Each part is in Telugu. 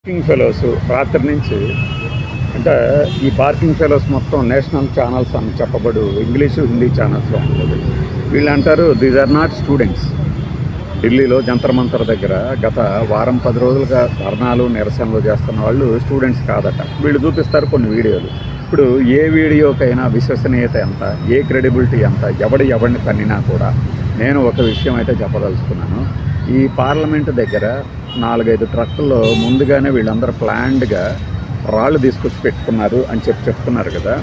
పార్కింగ్ ఫెలోస్ రాత్రి నుంచి అంటే ఈ పార్కింగ్ ఫెలోస్ మొత్తం నేషనల్ ఛానల్స్ అని చెప్పబడు ఇంగ్లీషు హిందీ ఛానల్స్లో ఉంటుంది. వీళ్ళు అంటారు దీస్ ఆర్ నాట్ స్టూడెంట్స్. ఢిల్లీలో జంతర్ మంతర్ దగ్గర గత వారం 10 రోజులుగా ధర్నాలు నిరసనలు చేస్తున్న వాళ్ళు స్టూడెంట్స్ కాదట. వీళ్ళు చూపిస్తారు కొన్ని వీడియోలు. ఇప్పుడు ఏ వీడియోకైనా విశ్వసనీయత ఎంత, ఏ క్రెడిబిలిటీ ఎంత, ఎవడిని తన్నినా కూడా నేను ఒక విషయం అయితే చెప్పదలుచుకున్నాను. ఈ పార్లమెంటు దగ్గర 4-5 ట్రక్కుల్లో ముందుగానే వీళ్ళందరూ ప్లాన్డ్గా రాళ్ళు తీసుకొచ్చి పెట్టుకున్నారు అని చెప్తున్నారు కదా.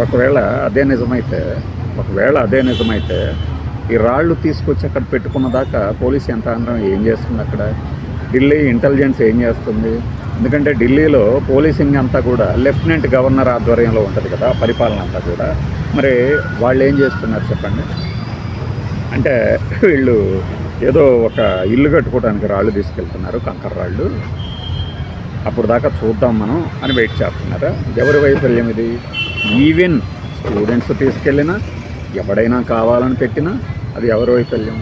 ఒకవేళ అదే నిజమైతే ఈ రాళ్ళు తీసుకొచ్చి అక్కడ పెట్టుకున్న దాకా పోలీస్ యంత్రాంగం ఏం చేస్తుంది అక్కడ? ఢిల్లీ ఇంటెలిజెన్స్ ఏం చేస్తుంది? ఎందుకంటే ఢిల్లీలో పోలీసింగ్ అంతా కూడా లెఫ్టినెంట్ గవర్నర్ ఆధ్వర్యంలో ఉంటుంది కదా పరిపాలన అంతా కూడా. మరి వాళ్ళు ఏం చేస్తున్నారు చెప్పండి? అంటే వీళ్ళు ఏదో ఒక ఇల్లు కట్టుకోవడానికి రాళ్ళు తీసుకెళ్తున్నారు, కంకర రాళ్ళు. అప్పుడు దాకా చూద్దాం మనం అని వెయిట్ చేస్తున్నారా? ఎవరి వైఫల్యం ఇది? ఈవెన్ స్టూడెంట్స్ తీసుకెళ్ళినా, ఎవడైనా కావాలని పెట్టినా అది ఎవరి వైఫల్యం?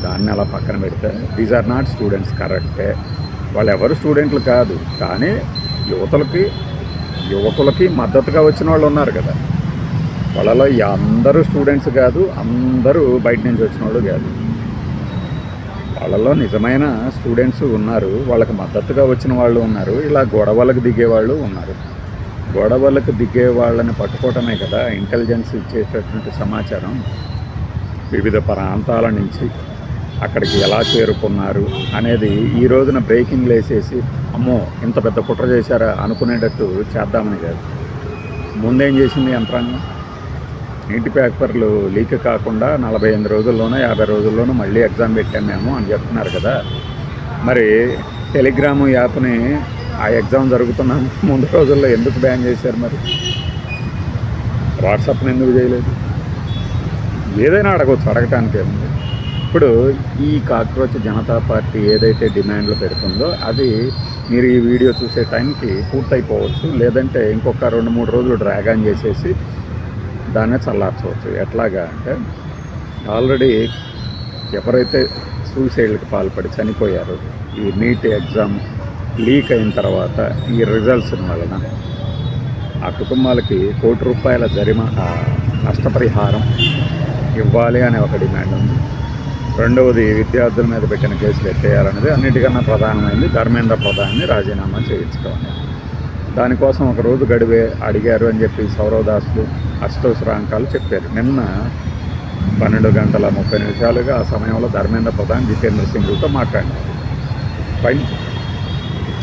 దాన్ని అలా పక్కన పెడితే దీస్ ఆర్ నాట్ స్టూడెంట్స్, కరెక్టే. వాళ్ళు ఎవరు స్టూడెంట్లు కాదు, కానీ యువకులకి మద్దతుగా వచ్చిన వాళ్ళు ఉన్నారు కదా. వాళ్ళలో అందరూ స్టూడెంట్స్ కాదు, అందరూ బయట నుంచి వచ్చిన వాళ్ళు కాదు. వాళ్ళలో నిజమైన స్టూడెంట్స్ ఉన్నారు, వాళ్ళకి మద్దతుగా వచ్చిన వాళ్ళు ఉన్నారు, ఇలా గొడవలకు దిగేవాళ్ళు ఉన్నారు. గొడవలకు దిగే వాళ్ళని పట్టుకోవటమే కదా ఇంటెలిజెన్స్ ఇచ్చేటటువంటి సమాచారం. వివిధ ప్రాంతాల నుంచి అక్కడికి ఎలా చేరుకున్నారు అనేది ఈ రోజున బ్రేకింగ్ వేసేసి అమ్మో ఇంత పెద్ద కుట్ర చేశారా అనుకునేటట్టు చేద్దామని కాదు. ముందేం చేసింది యంత్రాంగం? నీటి పేపర్లు లీక్ కాకుండా 45 రోజుల్లోనో 50 రోజుల్లోనూ మళ్ళీ ఎగ్జామ్ పెట్టాము మేము అని చెప్తున్నారు కదా. మరి టెలిగ్రాము యాప్ని ఆ ఎగ్జామ్ జరుగుతున్న ముందు రోజుల్లో ఎందుకు బ్యాన్ చేశారు? మరి వాట్సాప్ని ఎందుకు చేయలేదు? ఏదైనా అడగవచ్చు, అడగటానికి ఏముంది. ఇప్పుడు ఈ కాక్రోచ్ జనతా పార్టీ ఏదైతే డిమాండ్లు పెడుతుందో అది మీరు ఈ వీడియో చూసే టైంకి పూర్తయిపోవచ్చు, లేదంటే ఇంకొక 2-3 రోజులు డ్రాగ్ ఆన్ చేసేసి దాన్నే చల్లార్చవచ్చు. ఎట్లాగా అంటే ఆల్రెడీ ఎవరైతే సూసైడ్కి పాల్పడి చనిపోయారో ఈ నీట్ ఎగ్జామ్ లీక్ అయిన తర్వాత ఈ రిజల్ట్స్ వలన ఆ కుటుంబాలకి ₹1 కోటి నష్టపరిహారం ఇవ్వాలి అనే ఒక డిమాండ్ ఉంది. రెండవది విద్యార్థుల మీద పెట్టిన కేసులు ఎత్తేయాలనేది అన్నిటికన్నా ప్రధానమైంది. ధర్మేంద్ర ప్రధాన్ని రాజీనామా చేయించుకోవాలి. దానికోసం ఒక రోజు గడివే అడిగారు అని చెప్పి సౌరవ్ దాస్లు అష్టోత్తరాంకాలు చెప్పారు. నిన్న 12:30 ఆ సమయంలో ధర్మేంద్ర ప్రధాన్ జితేంద్ర సింగ్తో మాట్లాడినారు. ఫైన్,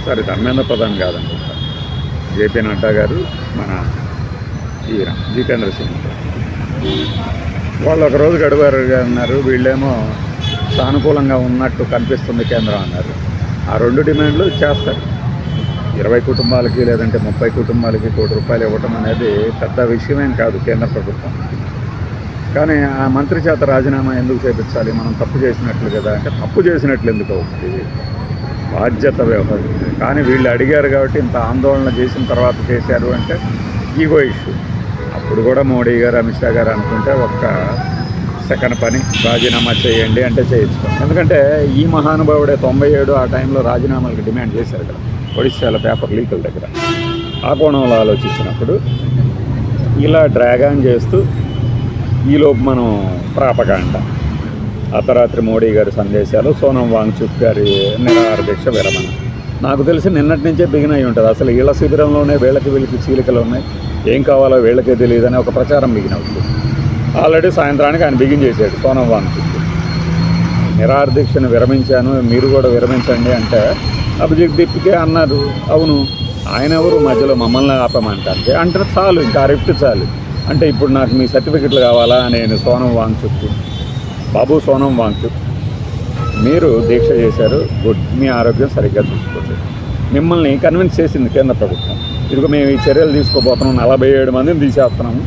సరే ధర్మేంద్ర ప్రధాన్ కాదనుకుంటా, జేపీ నడ్డా గారు మన ఈయన జితేంద్ర సింగ్ వాళ్ళు ఒకరోజు గడివారు అన్నారు. వీళ్ళేమో సానుకూలంగా ఉన్నట్టు కనిపిస్తుంది కేంద్రం అన్నారు. ఆ 2 డిమాండ్లు చేస్తారు. 20 కుటుంబాలకి లేదంటే 30 కుటుంబాలకి ₹1 కోటి ఇవ్వటం అనేది పెద్ద విషయమేం కాదు కేంద్ర ప్రభుత్వం. కానీ ఆ మంత్రి చేత రాజీనామా ఎందుకు చేయించాలి? మనం తప్పు చేసినట్లు కదా. అంటే తప్పు చేసినట్లు ఎందుకు అవుతుంది? బాధ్యత వ్యవహరిస్తుంది. కానీ వీళ్ళు అడిగారు కాబట్టి ఇంత ఆందోళన చేసిన తర్వాత చేశారు అంటే ఈగో ఇష్యూ. అప్పుడు కూడా మోడీ గారు, అమిత్ షా గారు అనుకుంటే ఒక్క సెకండ్ పని రాజీనామా చేయండి అంటే చేయించుకోండి. ఎందుకంటే ఈ మహానుభావుడే 97 ఆ టైంలో రాజీనామాలకు డిమాండ్ చేశారు కదా ఒడిశాల పేపర్ లీకుల దగ్గర. ఆ కోణంలో ఆలోచించినప్పుడు ఇలా డ్రాగ్ ఆన్ చేస్తూ ఈలోపు మనం ప్రాపగాండ అర్ధరాత్రి మోడీ గారి సందేశాలు, సోనం వాంగ్చుక్ గారి నిరాహార దీక్ష విరమణ. నాకు తెలిసి నిన్నటి నుంచే బిగిన్ అయి ఉంటుంది. అసలు వీళ్ళ శిబిరంలోనే వీళ్ళకి చీలికలు ఉన్నాయి, ఏం కావాలో వీళ్ళకే తెలియదని ఒక ప్రచారం బిగిన్ అవుతుంది. ఆల్రెడీ సాయంత్రానికి ఆయన బిగిన్ చేశాడు సోనం వాంగ్చుక్. నిరాహార దీక్షను విరమించాను, మీరు కూడా విరమించండి అంటే అభిజిత్ దీప్కే అన్నారు. అవును, ఆయన ఎవరు మధ్యలో మమ్మల్ని ఆపమంటానికి? అంటే చాలు, ఇంకా రిఫ్ట్ చాలు. అంటే ఇప్పుడు నాకు మీ సర్టిఫికెట్లు కావాలా? నేను సోనం వాంగ్చుక్, బాబు సోనం వాంగ్చుక్, మీరు దీక్ష చేశారు, గుడ్, మీ ఆరోగ్యం సరిగ్గా చూసుకోండి. మిమ్మల్ని కన్విన్స్ చేసింది కేంద్ర ప్రభుత్వం. ఇదిగో మేము ఈ చర్యలు తీసుకోబోతున్నాం, 47 మందిని తీసేస్తున్నాము,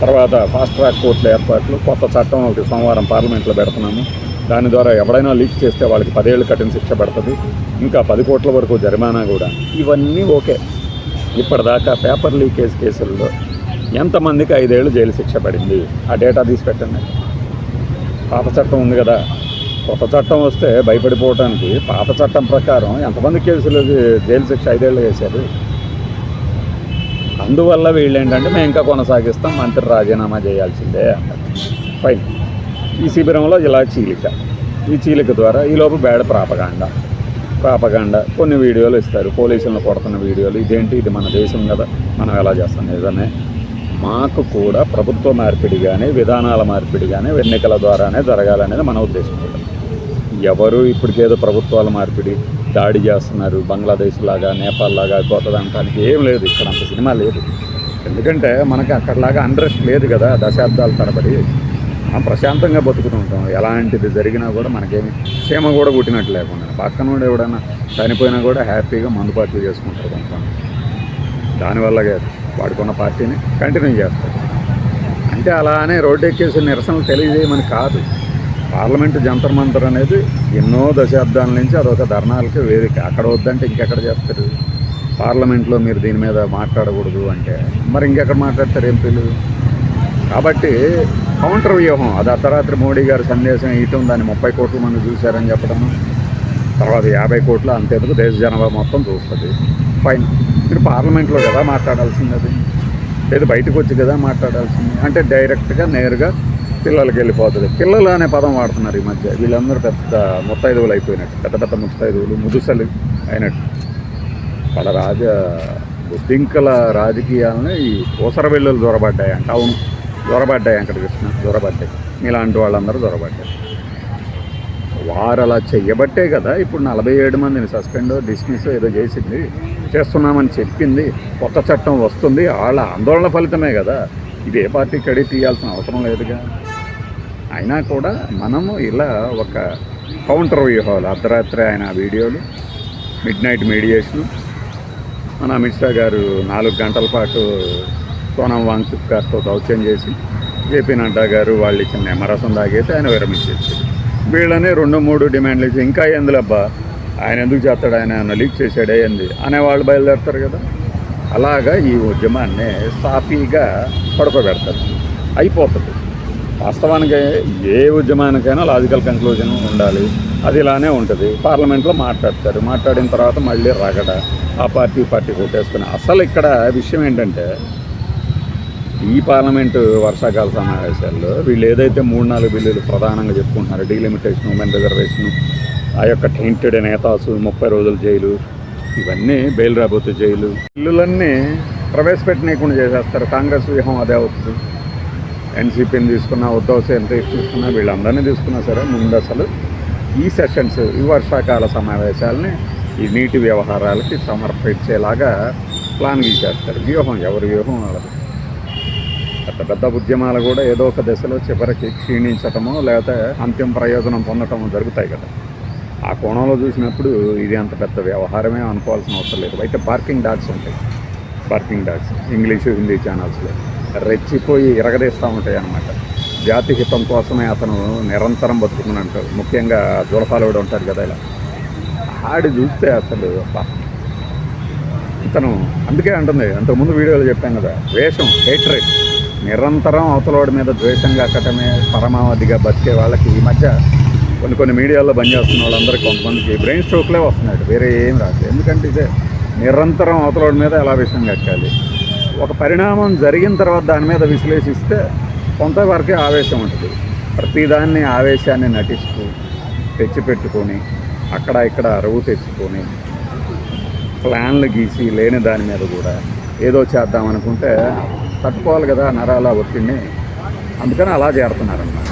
తర్వాత ఫాస్ట్ ట్రాక్ కోర్టుల ఏర్పాట్లు, కొత్త చట్టం ఒకటి సోమవారం పార్లమెంట్లో పెడుతున్నాము, దాని ద్వారా ఎవడైనా లీక్ చేస్తే వాళ్ళకి 10 ఏళ్ళు కఠిన శిక్ష పడుతుంది, ఇంకా 10 కోట్ల వరకు జరిమానా కూడా. ఇవన్నీ ఓకే. ఇప్పటిదాకా పేపర్ లీకేజ్ కేసుల్లో ఎంతమందికి 5 ఏళ్ళు జైలు శిక్ష పడింది? ఆ డేటా తీసి పెట్టండి. పాత చట్టం ఉంది కదా, కొత్త చట్టం వస్తే భయపడిపోవడానికి పాత చట్టం ప్రకారం ఎంతమంది కేసులు జైలు శిక్ష 5 ఏళ్ళు వేశారు. అందువల్ల వీళ్ళు ఏంటంటే మేము ఇంకా కొనసాగిస్తాం, మంత్రి రాజీనామా చేయాల్సిందే అన్నారు. ఫైన్. ఈ శిబిరంలో ఇలా చీలిక, ఈ చీలిక ద్వారా ఈలోపు బ్యాడ్ ప్రాపగాండా కొన్ని వీడియోలు ఇస్తారు, పోలీసులను కొడుతున్న వీడియోలు. ఇదేంటి, ఇది మన దేశం కదా, మనం ఎలా చేస్తాం? నిజమే, మాకు కూడా ప్రభుత్వ మార్పిడి కానీ విధానాల మార్పిడి కానీ ఎన్నికల ద్వారానే జరగాలనేది మన ఉద్దేశం కూడా. ఎవరు ఇప్పటికేదో ప్రభుత్వాల మార్పిడి దాడి చేస్తున్నారు బంగ్లాదేశ్ లాగా నేపాల్ లాగా కొత్తదానికి ఏం లేదు. ఇక్కడ అంత సినిమా లేదు. ఎందుకంటే మనకి అక్కడలాగా అన్రెస్ట్ లేదు కదా దశాబ్దాల తరబడి. మనం ప్రశాంతంగా బతుకుతూ ఉంటాం. ఎలాంటిది జరిగినా కూడా మనకేమి క్షేమ కూడా పుట్టినట్టు లేకుండా. పక్కన ఎవడైనా చనిపోయినా కూడా హ్యాపీగా మందుబాట్లు చేసుకుంటారు కొంతమంది. దానివల్ల వాడుకున్న పార్టీని కంటిన్యూ చేస్తారు. అంటే అలానే రోడ్డు ఎక్కేసి నిరసనలు తెలియజేయమని కాదు. పార్లమెంటు జంతర్ మంతర్ అనేది ఎన్నో దశాబ్దాల నుంచి అదొక ధర్నాలకి వేదిక. అక్కడ వద్దంటే ఇంకెక్కడ చేస్తారు? పార్లమెంట్లో మీరు దీని మీద మాట్లాడకూడదు అంటే మరి ఇంకెక్కడ మాట్లాడతారు ఎంపీలు? కాబట్టి కౌంటర్ వ్యూహం అది. అర్ధరాత్రి మోడీ గారి సందేశం ఇయటం, దాన్ని 30 కోట్ల మంది చూశారని చెప్పడం, తర్వాత 50 కోట్ల అంతేందుకు దేశ జనాభా మొత్తం చూస్తుంది. ఫైన్. మీరు పార్లమెంట్లో కదా మాట్లాడాల్సింది, అది లేదు బయటకు వచ్చి కదా మాట్లాడాల్సింది. అంటే డైరెక్ట్గా నేరుగా పిల్లలకి వెళ్ళిపోతుంది. పిల్లలు అనే పదం వాడుతున్నారు ఈ మధ్య. వీళ్ళందరూ పెద్ద ముత్తైదువులు అయిపోయినట్టు, పెద్ద ముత్తైదువులు, ముదుసలు అయినట్టు. వాళ్ళ బుద్ధింకల రాజకీయాలని ఈ ఊసర వెల్లులు దొరబడ్డాయంట. అవును, దొరబడ్డాయి. వెంకటకృష్ణ దొరబడ్డాయి. ఇలాంటి వాళ్ళందరూ దొరబడ్డాయి. వారు అలా చెయ్యబట్టే కదా ఇప్పుడు 47 మందిని సస్పెండ్ డిస్మిస్ ఏదో చేస్తున్నామని చెప్పింది. కొత్త చట్టం వస్తుంది, వాళ్ళ ఆందోళన ఫలితమే కదా. ఇది ఏ పార్టీ కడి తీయాల్సిన అవసరం లేదుగా. అయినా కూడా మనము ఇలా ఒక కౌంటర్ వ్యూహాలు, అర్ధరాత్రి ఆయన వీడియోలు, మిడ్నైట్ మీడియేషను, మన అమిత్ షా గారు 4 గంటల పాటు సోనం వాంగ్చుక్ గారితో దౌత్యం చేసి, జేపీ నడ్డా గారు వాళ్ళు ఇచ్చిన నిమ్మరసం తాగేసి ఆయన విరమించేసి, వీళ్ళనే 2-3 డిమాండ్లు ఇచ్చి ఇంకా ఎందులబ్బా ఆయన ఎందుకు చేస్తాడు, ఆయన లీక్ చేసాడే ఏంది అనేవాళ్ళు బయలుదేరుతారు కదా. అలాగా ఈ ఉద్యమాన్ని సాఫీగా పడుకోబెడతారు, అయిపోతుంది. వాస్తవానికి ఏ ఉద్యమానికైనా లాజికల్ కంక్లూజన్ ఉండాలి. అది ఇలానే ఉంటుంది. పార్లమెంట్లో మాట్లాడతారు, మాట్లాడిన తర్వాత మళ్ళీ రగడ, ఆ పార్టీ కొట్టేసుకుని. అసలు ఇక్కడ విషయం ఏంటంటే ఈ పార్లమెంటు వర్షాకాల సమావేశాల్లో వీళ్ళు ఏదైతే 3-4 బిల్లులు ప్రధానంగా చెప్పుకుంటున్నారు, డీలిమిటేషన్, ఉమెన్ రిజర్వేషన్, ఆ యొక్క టెయింటెడ్ నేతాసు 30 రోజులు జైలు, ఇవన్నీ బెయిల్ రాబోతే జైలు, బిల్లులన్నీ ప్రవేశపెట్టనీయకుండా చేసేస్తారు. కాంగ్రెస్ వ్యూహం అదే అవుతుంది. ఎన్సీపీని తీసుకున్నా, ఉద్ధవ్ సేన్ తీసుకున్నా, వీళ్ళందరినీ తీసుకున్నా సరే ముందు అసలు ఈ సెషన్స్, ఈ వర్షాకాల సమావేశాలని ఈ నీటి వ్యవహారాలకి సమర్పించేలాగా ప్లాన్ గీసేస్తారు. వ్యూహం ఎవరి వ్యూహం వాళ్ళది. పెద్ద ఉద్యమాలు కూడా ఏదో ఒక దశలో చివరికి క్షీణించటమో లేకపోతే అంతిమ ప్రయోజనం పొందటమో జరుగుతాయి కదా. ఆ కోణంలో చూసినప్పుడు ఇది అంత పెద్ద వ్యవహారమే అనుకోవాల్సిన అవసరం లేదు. అయితే పార్కింగ్ డాగ్స్ ఉంటాయి. పార్కింగ్ డాగ్స్ ఇంగ్లీషు, హిందీ ఛానల్స్లో రెచ్చిపోయి ఇరగదీస్తూ ఉంటాయి అన్నమాట. జాతి హితం కోసమే అతను నిరంతరం బతుకుతున్నట్టు. ముఖ్యంగా జులపాలోడు ఉంటారు కదా, ఇలా ఆడి చూస్తే అసలు ఇతను అందుకే అంటుంది, అంతకుముందు వీడియోలో చెప్పాను కదా, ద్వేషం, హేట్రేట్, నిరంతరం అవతలవాడి మీద ద్వేషంగా అక్కటమే పరమావధిగా బతికే వాళ్ళకి ఈ మధ్య కొన్ని మీడియాల్లో బంద్ చేస్తున్న వాళ్ళందరికీ కొంతమందికి బ్రెయిన్ స్ట్రోక్లే వస్తున్నాడు, వేరే ఏం రాదు. ఎందుకంటే ఇదే నిరంతరం అవతలవాడి మీద ఎలా విషయం కట్టాలి. ఒక పరిణామం జరిగిన తర్వాత దాని మీద విశ్లేషిస్తే కొంతవరకే ఆవేశం ఉంటుంది. ప్రతిదాన్ని ఆవేశాన్ని నటిస్తూ తెచ్చిపెట్టుకొని అక్కడ ఇక్కడ అరువు తెచ్చుకొని ప్లాన్లు గీసి లేని దాని మీద కూడా ఏదో చేద్దామనుకుంటే తట్టుకోవాలి కదా నరాల ఒత్తిడిని. అందుకని అలా చేరుతున్నారన్నమాట.